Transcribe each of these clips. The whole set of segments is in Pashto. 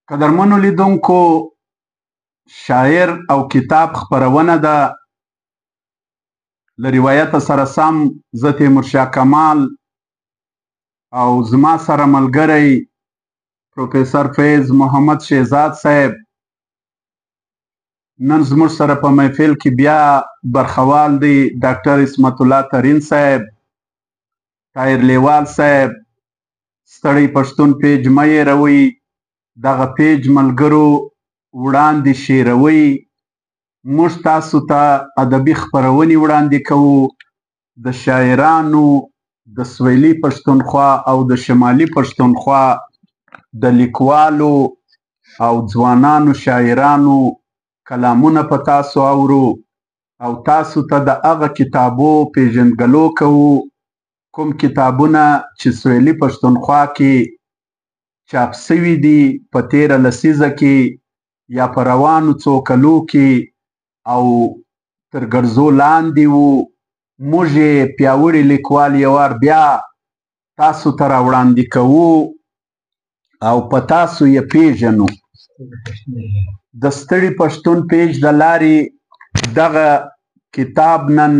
قدرمنو لیدونکو شاعر او کتاب خپرونه ده له روایت سره سم زه تیمورشاه کمال او زما سره ملګری پروفیسر فیض محمد شهزاد صاحب نن زموږ سره په محفل کې بیا برخوال دی ډاکټر عصمت الله ترین صاحب طاهر لیوال صاحب ستړی پښتون پیج مه هېروئ دغه پیج ملګرو وړاندې شیروئ موږ تاسو ته ادبي خپرونې وړاندې کوو د شاعرانو د سویلي پښتونخوا او د شمالي پښتونخوا د لیکوالو او ځوانانو شاعرانو کلامونه په تاسو اورو او تاسو ته د هغه کتابو پیژندګلو کوو کوم کتابونه چې سویلي پښتونخوا کې چاپ سوي دي په تیره لسیزه کې یا په روانو څو کلو کې او تر ګرځو لاندې وو موږ یې پیاوړي لیکوال یو وار بیا تاسو ته راوړاندې کوو او په تاسو یې پیژنو د ستړي پښتون پیج د لارې دغه کتاب نن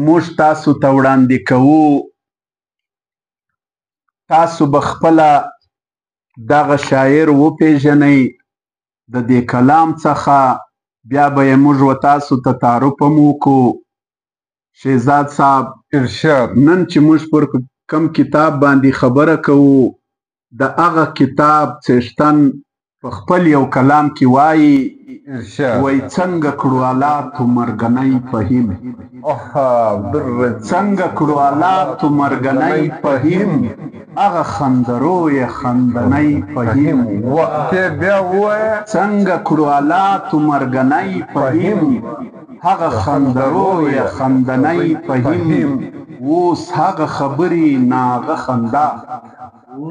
موږ تاسو ته وړاندې کوو تاسو به خپله دغه شاعر وپیژنئ د دې کلام څخه بیا به یې موږ و تاسو ته تعارف هم وکړو شهزاد صاحب ارشاد نن چې موږ پر کم کتاب باندې خبره کوو د هغه کتاب څښتن په خپل یو کلام کې وایي وای څنګه کړو آلاتو مرګنی فهیم څنګه کړو آلاتو مرګنی فهیم هغه خندرو یې خندنی فهیم څنګه کړو آلاتو مرګنی فهیم هغه خندرو یې خندنی فهیم اوس هغه خبرې نه هغه خندا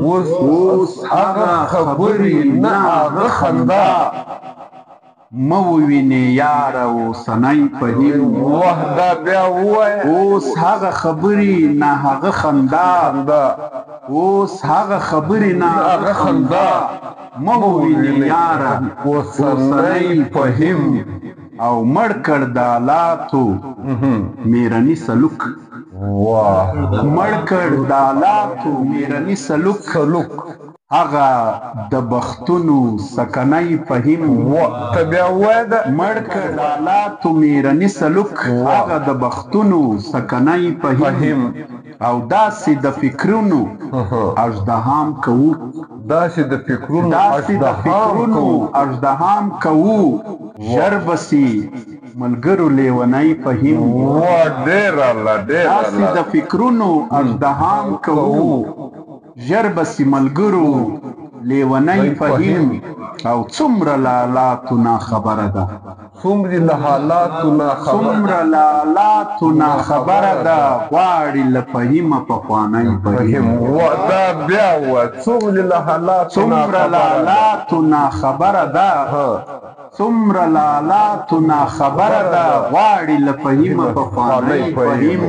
اوس هغه خبرې نه هغه خندا مه ووینې یاره اوسنی فهیم اوس هغه خبرې نه هغه خندا اوس هغه خبرې نه هغه خندا مه ووینې یاره اوسنی فهیم او مړ کړ د آلاتو میرني سلوک مړ کړ د آلاتو میرني سلوک هغه د بختونو سکنی فهیم مړ کړ د آلاتو میرني سلوک هغه د بختونو سکنی فهیم او داسې د فکرونو اژدهام کوو داسې د فکرونو اژدهام کوو ژر بسي ملګرو لیونی فهیم داسې د فکرونو اژدهام کوو ژر بسي ملګرو لیونی فهیم او څومره له حالاتو ناخبره ده څومره له حالاتو ناخبره ده غواړي له فهیمه پخوانی فهیم څومره له حالاتو ناخبره ده څومره له حالاتو ناخبره ده غواړي له فهیمه پخوانی فهیم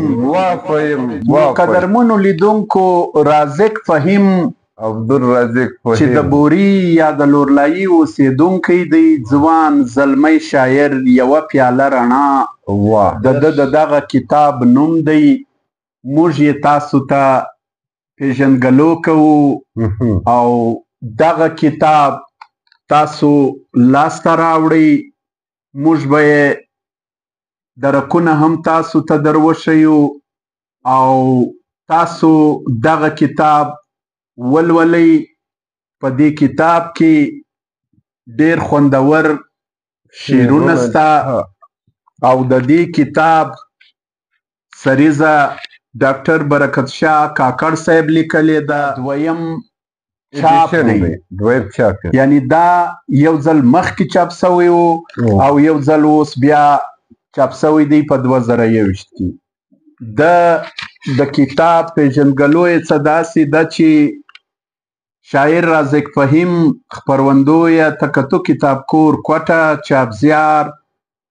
قدرمنو لیدونکو رازق فهیم عبدالرازق فهیم چې د بوري یا د لورلایي اوسېدونکی دی ځوان زلمی شاعر یوه پیاله رڼا د دغه کتاب نوم دی موږ یې تاسو ته پیژندګلو کوو او دغه کتاب تاسو لاسته راوړئ موږ به یې درکونه هم تاسو ته دروښیو او تاسو دغه کتاب ولولئ په دې کتاب کې ډېر خوندور شعرونه شته او د دې کتاب سریزه ډاکټر برکت شاه کاکړ صاحب لیکلې ده دویم چاپ دی یعنی دا یو ځل مخکې چاپ سوی و او یو ځل اوس بیا چاپ سوی دی په 2021 کې د کتاب پیژندګلو یې څه داسې ده چې شاعر رازق فهیم خپروندویه تکتو کتابکور کوټه چاپزیار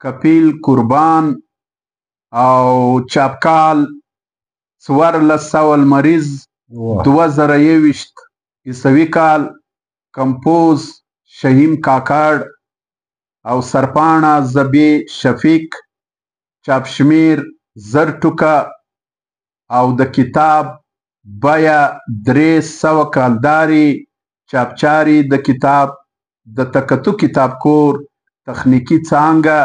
کپیل قربان او چاپکال 1400 لمریز 2021 عیسوي کال کمپوز شهیم کاکړ او سرپاڼه زبی شفیق، چاپشمیر زر ټوکه او د کتاب بیه 300 کالداري، چاپچاري د کتاب د تکتو کتاب کور تخنیکي څانګه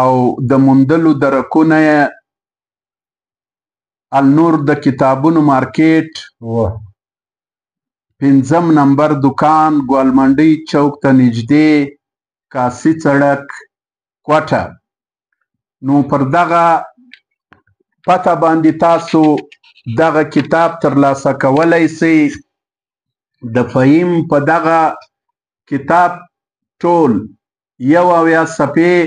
او د موندلو درکونه النور د کتابونو مارکیټ 5 نمبر دکان ګوالمنډۍ چوک ته نږدې کاسي سړک کوټه. نو پر دغه پته باندې تاسو دغه کتاب ترلاسه کولی سئ. د فهیم په دغه کتاب ټول 71 صفحې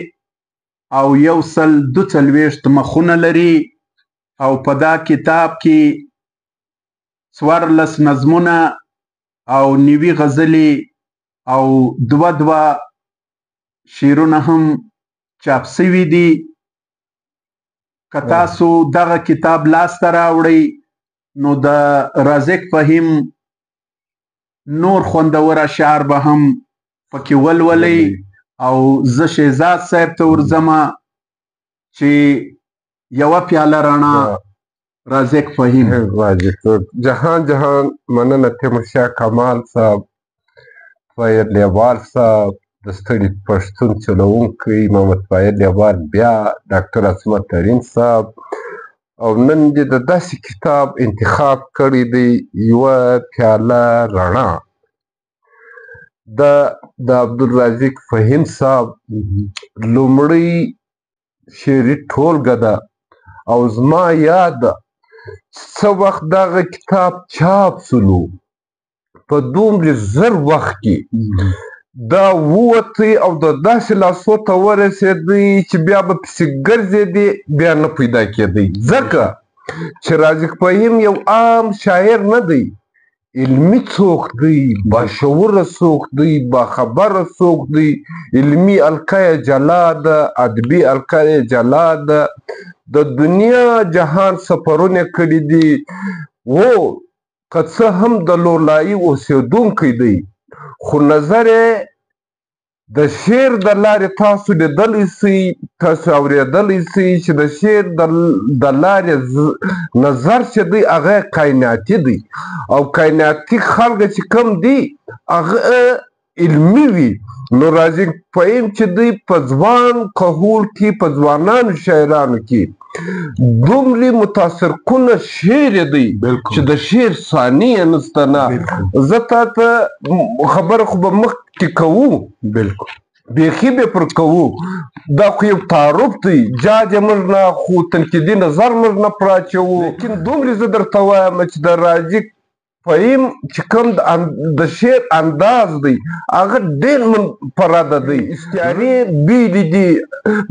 او 142 مخونه لري او په دا کتاب کې 14 نظمونه او 90 غزلې او 2 شعرونه هم چاپ سوي دي. که تاسو دغه کتاب لاسته راوړئ نو د رازق فهیم نور خوندور اشعار به هم پکې ولولئ او زه شهزاد صاحب ته ورځمه چې یوه پیاله رڼا رازق فهیم. جهان مننه تیمورشاه کمال صاحب، فاید لیوال صاحب، د ستړي پښتون چلوونکی محمد فاید لیوال، بیا ډاکټر عصمت ترین صاحب. او نن دې د داسې کتاب انتخاب کړی دی یوه پیاله رڼا د عبدالرازق فهیم صاحب لومړی شعري ټولګه ده او زما یاد ده څه وخت دغه کتاب چاپ سلو په دومره زر وخت کې دا ووتی او د داسې لاسو ته ورسېدی چې بیا به پسې ګرځېدی بیا نه پیدا کېدی، ځکه چې رازق فهیم یو عام شاعر نه دی، علمي څوک دی، باشعوره څوک دی، باخبره څوک دی، علمي القه یې جلا ده، ادبي القه یې جلا ده، د دنیا جهان سفرونه کړي دي. که څه هم د لولایي اوسېدونکی دی خو نظر یې د شعر د لارې تاسو لیدلی سئ، تاسو اورېدلی سئ چې د شعر د لارې نظر چې دی هغه کائناتي دی او کائناتي خلک چې کم دی هغه علمي وي. نو رازق فهیم چې دی په ځوان قهول کې په ځوانانو شاعرانو کې دومره متاثر کنه شعر دی چې د شعر ثاني یې نسته نه. زه تا ته خبره خو به مخکې کوو، بیخي به پر کوو، دا خو یو تعارف دی، جاج یې موږ نه خو تنقیدي نظر موږ نه پراچوو. لیکن دومره زه درته وایم چې د رازق فهیم چې کوم د شعر انداز دی هغه ډېر منفرده دی، استعارې بیلې دي،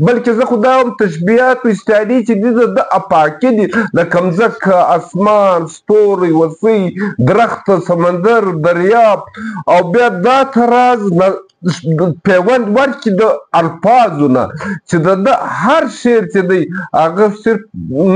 بلکې زه خو دا هم تشبیهات و استعارې چې دي د افاقي دي، لکه مځکه، اسمان، ستوری، وسۍ، درخت، سمندر، دریاب او بیا دا تراز پیوند ورکړي د الفاظو نه چې د هر شعر چې دی هغه صرف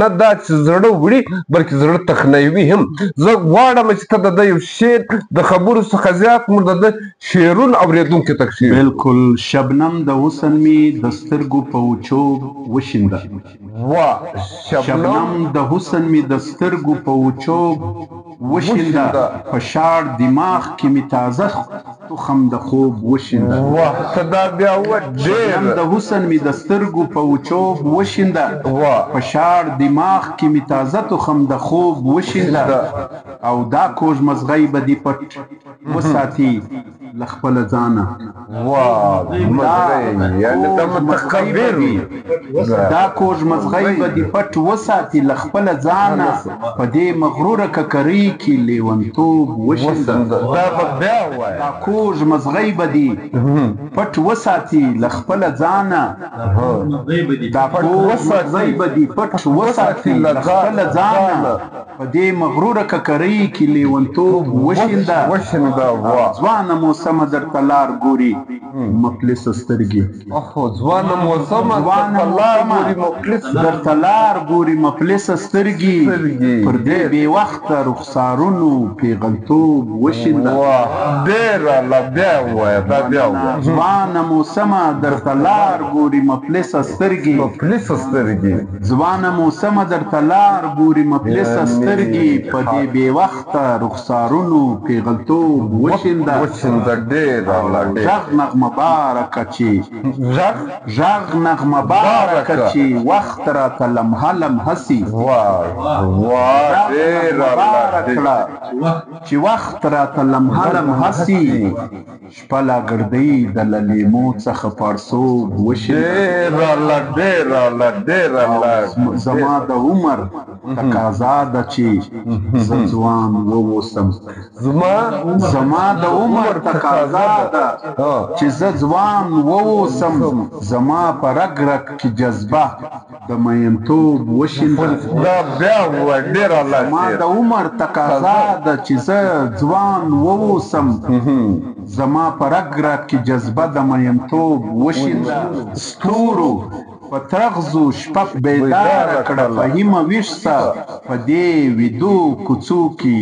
نه دا چې زړه وړي بلکې زړه تخنوي هم. زه غواړم چې ته د ده یو شعر د خبرو څخه زیات موږ د ده شعرونه اورېدونکي ته کښېږدو. بلکل. شبنم د حسن می د سترګو په وچوب وشینده. شبنم د حسن می د سترګو په وچوب وشینده، په شاړ دماغ کې می تازه تخم د خوب وشینده. شبنم د حسن می د سترګو په وچوب وشینده، په شاړ دماغ کې می تازه تخم د خوب وشینده. او دا کوږ مزغی به دې پټ وساتي له خپله ځانه. دا کوږ مزغی به دې پټ وساتي له خپله ځانه، په دې مغروره ککرۍ کې لیونتوب وشینده. دا کوږ مزغی به دې پټ وساتي له خپله ځانه، دا کوږ مزغی به دې پټ وساتي له خپله ځانه، په دې مغروره ککرۍ کې لیونتوب وشینده. ځوانه مو موسمه درته لار ګوري مفلس سترګې ځوانه موسمه درته لار ګوري مفلس سترګې پر دې بې وخته رخسارونو پیغلتوب وشینده ځوانه موسمه درته لار ګوري مفلس سترګې ځوانه موسمه درته لار ګوري مفلس سترګې په دې بې وخته رخسارونو پیغلتوب وشینده غږ نغمه بارکه چې غږ نغمه بارکه چې وخت راته لمحه لمحه سي چې وخت راته لمحه لمحه سي شپه لا ګردۍ د لیمو څخه پړسوب وشینده زما د عمر تقاضا ده چې زه ځوان واوسم زما د عمر تقاضا ده چې زه ځوان واوسم زما په رګ رګ کې جذبه د مینتوب وشینده زما د عمر تقاضا ده چې زه ځوان واوسم زما په رګ رګ کې جذبه د مینتوب وشینده ستورو په تغزو شپه بیداره کړه فهیمه ویښ سه په دې ویدو کوڅو کې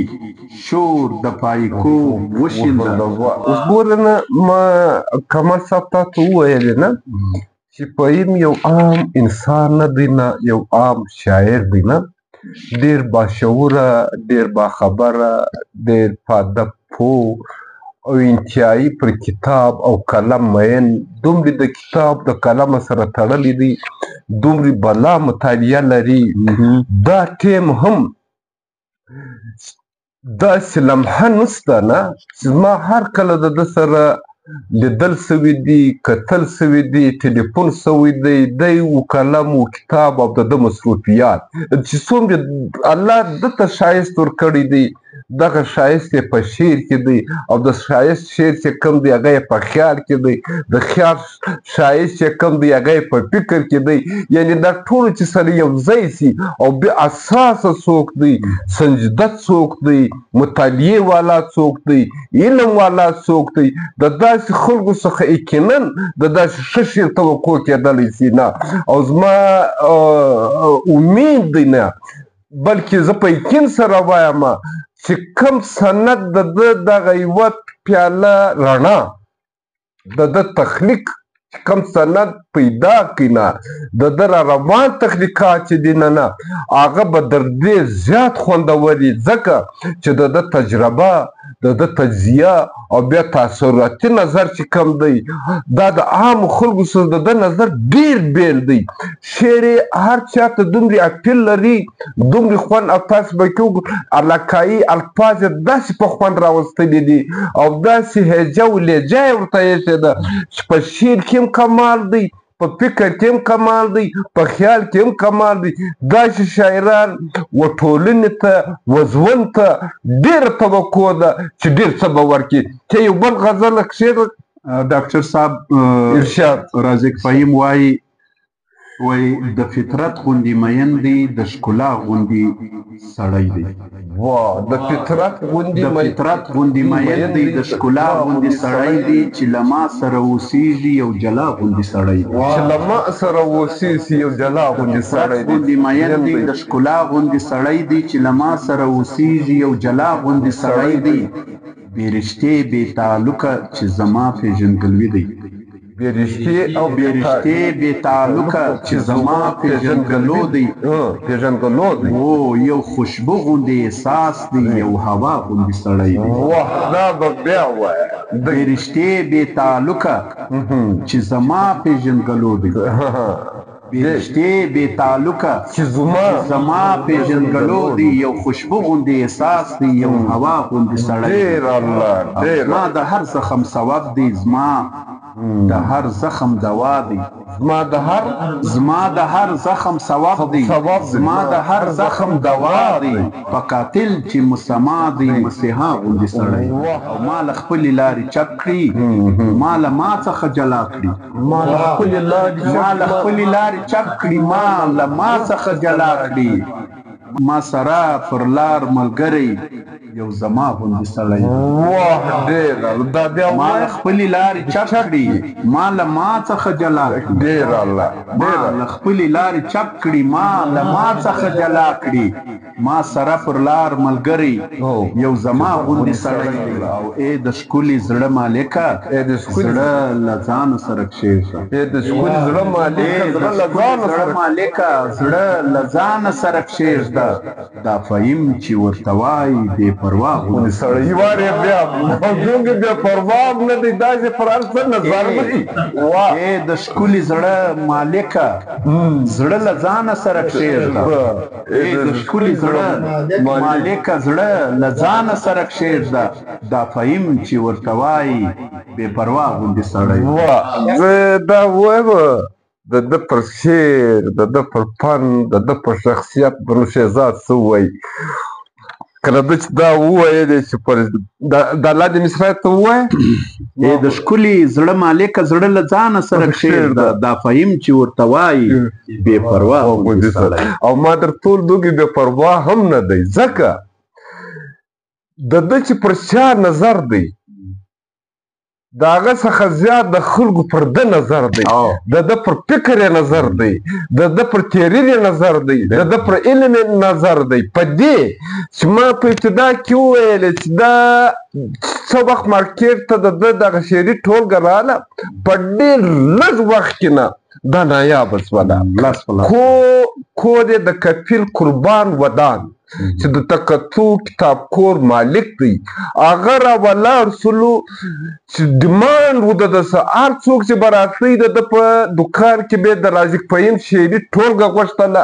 شور د پایکوب وشینده اوس ګوره نه ما کمال صاحب تاسو وویلې نه چې فهیم یو عام انسان نه دی نه یو عام شاعر دی نه ډېر باشعوره ډېر باخبره ډېر په ادب پوه او انتهایی پر کتاب او قلم مین دومره د کتاب د قلم سره تړلی دی دومره بلا مطالعه لري دا ټیم هم داسې لمحه نسته نه چې زما هر کله د ده سره لیدل سوي دي کتل سوي دي ټلیفون سوی دی دی و قلم و کتاب او د ده مصروفیات چې څومره الله ده ته ښایست ورکړی دی دغه ښایست یې په شعر کې دی او د ښایست شعر چې کوم دی هغه یې په خیال کې دی د خیال ښایست چې کوم دی هغه یې په فکر کې دی یعنې دا ټول چې سره یو ځای سي او بې اساسه څوک دی سنجده څوک دی مطالعې والا څوک دی علم والا څوک دی د داسې خلکو څخه یقینا د داسې ښه شعر توقع کېدلی سي نه او زما امید دی نه بلکې زه په یقین سره وایم چې کم سند د ده دغه یوه پیاله رڼا د ده تخلیق کم سند پیدا کړي نه د ده را روان تخلیقات چې دي نه هغه به در دې زیات خوندور وي ځکه چې د ده تجربه د ده تجزیه او بیا تاثراتي نظر چې کم دی دا د عامو خلکو سره د ده نظر ډېر بیل دی شعر یې هر چا ته دومره اپیل لري دومره خوند او تاسو به کې علاقایي الفاظ یې داسې په خوند راوستلي دي او داسې هجه و لهجه یې ورته ایښې ده چې په شعر کې هم کمال دی په فکر کې هم کمال دی په خیال کې هم کمال دی داسې شاعران و ټولنې ته و ژوند ته ډېره توقع ده چې ډېر څه به ورکړي چې یو بل غزل شعر ډاکټر صاحب ارشاد رازق فهیم وایي د فطرت غوندې مین دی د ښکلا غوندې سړی دی د فطرت غوندې مین دی د ښکلا غوندې سړی دی چې له ما سره اوسېږي یو جلا غوندې سړی دی مین دی د ښکلا غوندې سړی دی چې له ما سره اوسېږي یو جلا غوندې سړی دی بې رشتې بې تعلقه چې زما پېژندګلوي دی بې رشتې بې تعلقه چې زما پېژندګلو دی یو خوشبو غوندې احساس دی یو هوا غوندې سړی دی بې رشتې بې تعلقه چې زما پېژندګلو دی بې رشتې بې تعلقه چې زما پېژندګلو دی یو خوشبو غوندې احساس دی یو هوا غوندې سړی دی زما د هر زخم ثواب دی زما د هر زخم دوا دی زما د هر زخم ثواب دی زما د هر زخم دوا دی په قاتل چې مسما دی مسیحا غوندې سړی او ما له خپلې لارې چپ کړي ما له ما څخه جلا کړي ما له خپلې لارې چپ کړي ما له ما څخه جلا کړي ما سره پر لار ملګری یو زما غوندې سړی واه ډېره دا بیا ما له خپلې لارې چپ کړي ما له ما څخه جلا کړي ډېره الله ما له خپلې لارې چپ کړي ما له ما څخه جلا کړي ما سره پر لار ملګری یو زما غوندې سړی او ای د ښکلي زړه مالکه زړه له ځانه سره کښېږده زړه له ځانه سره کښېږده دا فهیم چې ورته وایي بې پروا غوندې سړی وارې بیا موضوع بیا پروا نه دی داسې پر هر څه نظر لري ای د ښکلي زړه مالکه زړه له ځانه سره کښېږده ای د ښکلي زړه مالکه زړه له ځانه سره کښېږده دا فهیم چې ورته وایي بې پروا غوندې سړی زه دا وایم د ده پر شعر د ده پر فن د ده پر شخصیت بنوشهزاد څه ووایي کله ده چې دا وویلې چې دا لاندې مصرع ته ووایه ای د ښکلي زړه مالکه زړه له ځانه سره کښېږده دا فهیم چې ورته وایي بې پروا غوندې سړی او ما در ټول دوږي بې پروا هم نه دی ځکه د ده چې پر چا نظر دی د هغه څخه زیات د خلکو پر ده نظر دی د ده پر فکر یې نظر دی د ده پر تحریر یې نظر دی د ده پر علم یې نظر دی په دې چې ما په ابتدا کې وویلې چې دا څه وخت مارکېټ ته د ده دغه شعري ټولګه راغله په ډېر لږ وخت کې نه دا نایابه شوله کور یې د کفیل قربان ودان چې د تکتو کتابکور مالک دی هغه راولاړ سلو چې ډیمانډ و د ده څه هر څوک چې به راتلی د ده په دوکان کې به د رازق فهیم شعري ټولګه غوښتله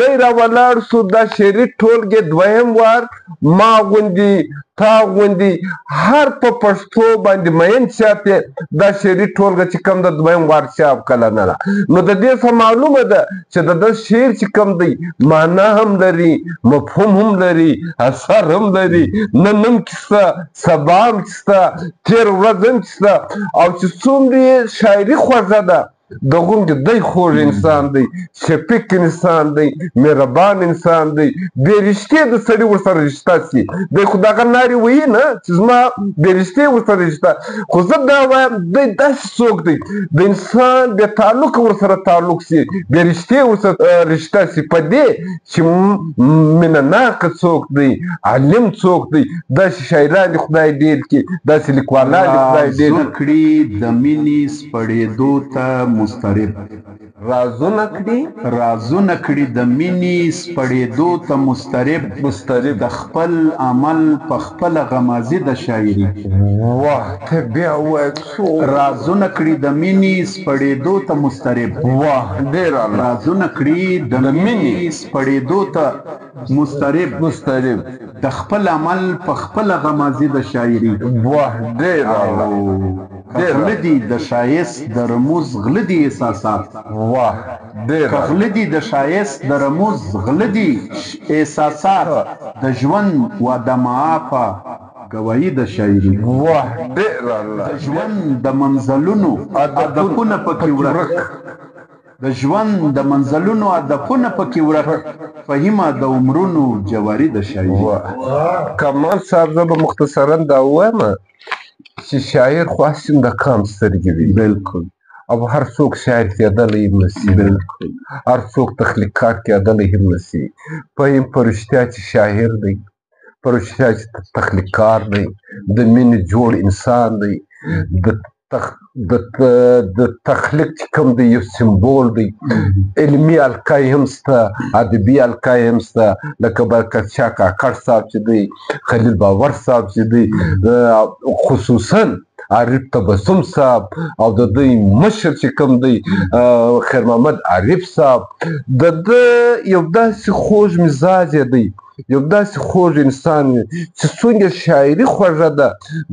دی راولاړ سو دا شعري ټولګې دویم وار ما غوندې تا غوندې هر په پښتو باندې مین چاپ دا شعري ټولګه چې کوم د دویم وار چاپ کله نه ده نو د دې څه معلومه ده چې د ده شعر چې کوم دی معنا هم لري مفهوم هم لري اثر هم لري نن هم کیسه سبا هم کیسه تېر ورځ هم کیسه او چې څومره شاعري خوږه ده د غوندې دی خوږ انسان دی شفیق انسان دی مهربان انسان دی بې رښتې د سړي ورسره رشته سي دی خو دغه نارې ویي نه چې زما بې رښتې ورسره رشته خو زه دا وایم دی داسې څوک دی د انسان بې تعلقه ورسره تعلق سي بې رښتې ورسره رشته سي په دې چې مینه ناکه څوک دی عالم څوک دی داسې شاعران دې خدای ډېر کړي داسې لیکوالان دې خدای ډېر کړي د مینې سپړېدو ته مسترب رازونه کړي د مینې سپړېدو ته مسترب د خپل عمل په خپله غمازي د شاعري واه ته بیا وایه رازونه کړي د مینې سپړېدو ته مسترب واه ډېر رازونه کړي د مینې سپړېدو ته مسترب د خپل عمل په خپله غمازي د شاعري واه ډېر غله دي د ښایست د رموز غله دي احساسات واه ډېر غله دي د ښایست د رموز غله دي احساسات د ژوند و د معافه گواهی د شاعري واه ډېر د ژوند د منزلونو هدفونه پکې ورک د ژوند د منزلونو هدفونه پکې ورک فهیمه د عمرونو جواري د شاعري کمال صاحب زه به مختصرا دا ووایم چې شاعر خو هسې د کام سترګې وي بلکل او هر څوک شاعر کېدلی هم نسي هر څوک تخلیقات کېدلی هم نسي فهیم په رښتیا چې شاعر دی په رښتیا چې تخلیقکار دی د مینې جوړ انسان دی د تخلیق چې کوم دی یو سمبول دی علمي القای هم شته ادبي القای هم شته لکه برکت شاه کاکړ صاحب چې دی خلیل باور صاحب چې دی خصوصا عارف تبسم صاحب او د دوی مشر چې کوم دی خیر محمد عارف صاحب د ده یو داسې خوږ مزاج دی یو داسې خوږ انسان چې څنګه شاعري خوږه ده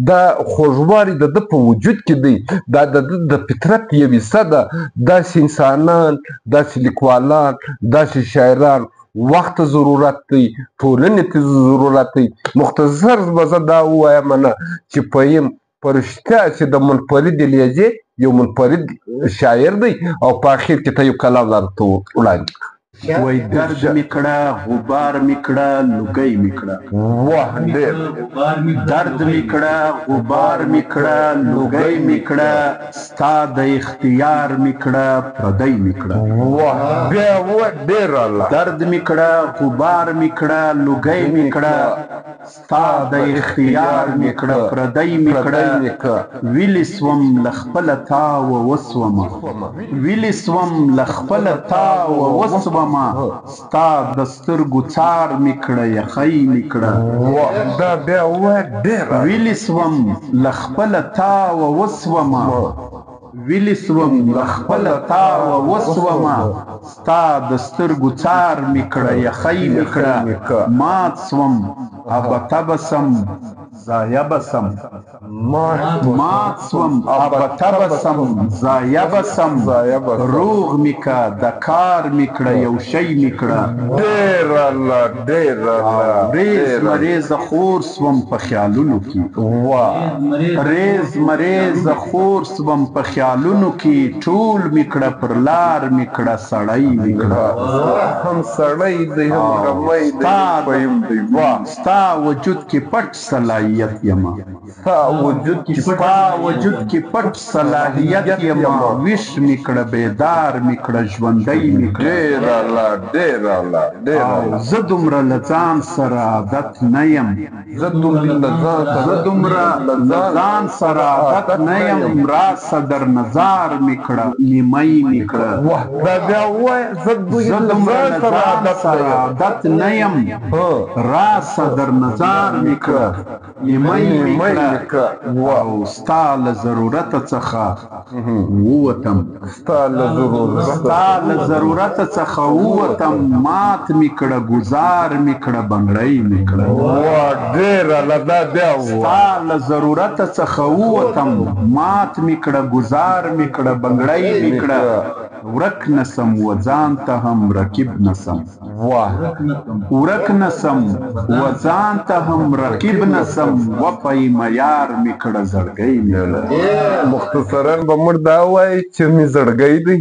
دا خوږوالي د ده په وجود کې دی دا د ده د فطرت یو حصه ده داسې انسانان داسې لیکوالان داسې شاعران وخت ته ضرورت دی ټولنې ته ضرورت دی مختصر به زه دا ووایم نه چې فهیم په رښتیا چې د منفرد لهجې یو منفرد شاعر دی او په اخر کې ته یو کلام درته وړاندې وای درد می کړه غبار می کړه لوګی می کړه واه ډېر درد می کړه غبار می کړه لوګی می کړه ستا د اختیار می کړه پردی می کړه واه بیا ووایه ډېر الله درد می کړه غبار می کړه لوګی می کړه ستا د اختیار می کړه پردی می کړه ویلی سوم له خپله تا ووسومه ویلی سوم له خپله تا ووسومه ستا د سترګو څار می کړه یخی می کړه دا بیا ووایه ډېر ویلی سوم له خپله تا ووسومه ویلی سوم له خپله تا ووسومه ستا د سترګو څار می کړه یخی می کړه مات سوم ابته به سم ضایع به سم مات سوم ابته به سم ضایع به سم روغ می که د کار می کړه یو شی می کړه ډېر الله ډېر الله ریز مریز خور سوم په خیالونو کې ریز مریز خور سوم په خیالونو کې ټول می کړه پر لار می کړه سړی می کړه هم سړی دی هم غمی دی ستا وجود کې پټ صلاحیت یما ستا وجود کې پټ صلاحیت یما ویش می کړه بیدار می کړه ژوندی می کړه ډېر الله ډېر الله ډېر زه دومره له ځان سره عادت نه یم زه دومره له ځان سره عادت نه یم راسه در نظار می کړه نیمۍ می کړه دا بیا ووایه زه دومره له ځان سره عادت نه یم راسه در نظار می کړه نیمۍ می کړه او ستا له ضرورته څخه ووتم ستا له ضرورته څخه ووتم مات می کړه ګزار می کړه بنګړی می کړه ډېر الله دا بیا ستا له ضرورته څخه ووتم مات می کړه ګزار می کړه بنګړی می کړه ورک نسم و ځان ته هم رقیب نسم ورک نسم و ځان ته هم رقیب نسم وفای معیار می کړه زړګی می کړه مختصراً به موږ دا وایي چې مې زړګی دی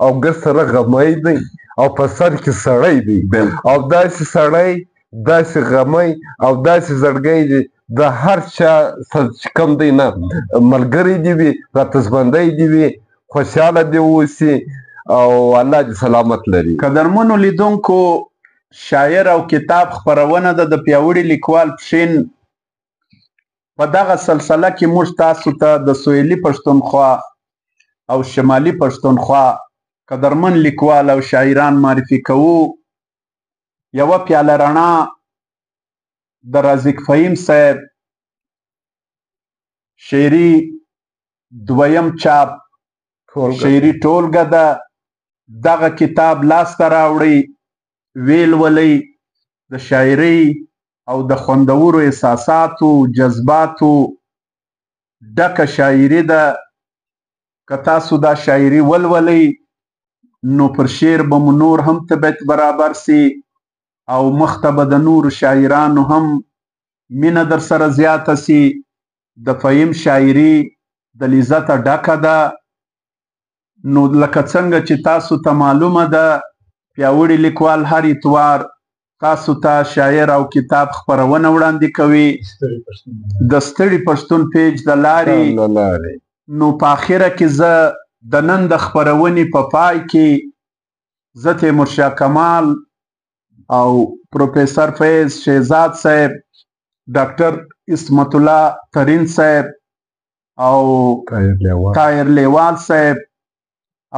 او ګر سره غمی دی او په سر کې سړی دی او داسې سړی داسې غمی او داسې زړګی دی د هر چا چې کوم دی نه ملګری دی وي راتزبندی دی وي خوشحاله دی اوسي او الله دې سلامت لري قدرمنو لیدونکو شاعر او کتاب خپرونه ده د پیاوړي لیکوال پښین په دغه سلسله کې موږ تاسو ته د سویلي پښتونخوا او شمالي پښتونخوا قدرمن لیکوال او شاعران معرفي کوو یوه پیاله رڼا د رازق فهیم صاحب شعري دویم چاپ شعري ټولګه ده دغه کتاب لاسته راوړئ ویل ولئ د شاعرۍ او د خوندورو احساساتو جذباتو ډکه شاعري ده که تاسو دا شاعري ولولئ نو پر شعر به مو نور هم طبیعت برابر سي او مخته به د نورو شاعرانو هم مینه در سره زیاته سي د فهیم شاعري د لذته ډکه ده نو لکه څنګه چې تاسو ته معلومه ده پیاوړي لیکوال هر اتوار تاسو ته شاعر او کتاب خپرونه وړاندې کوي د ستړي پښتون پیج د لارې نو په اخره کې زه د نن د خپرونې په پای کې زه تیمورشاه کمال او پروفیسر فیض شهزاد صاحب ډاکټر اسمت الله ترین صاحب او طاهر لیوال صاحب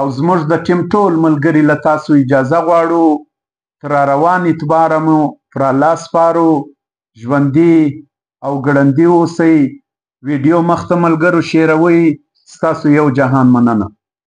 او زموږ د ټیم ټول ملګري له تاسو اجازه غواړو تر روان اتبار مو پر الله سپارو ژوندي او ګړندي اوسئ ویډیو مخته ملګرو شیروئ ستاسو یو جهان مننه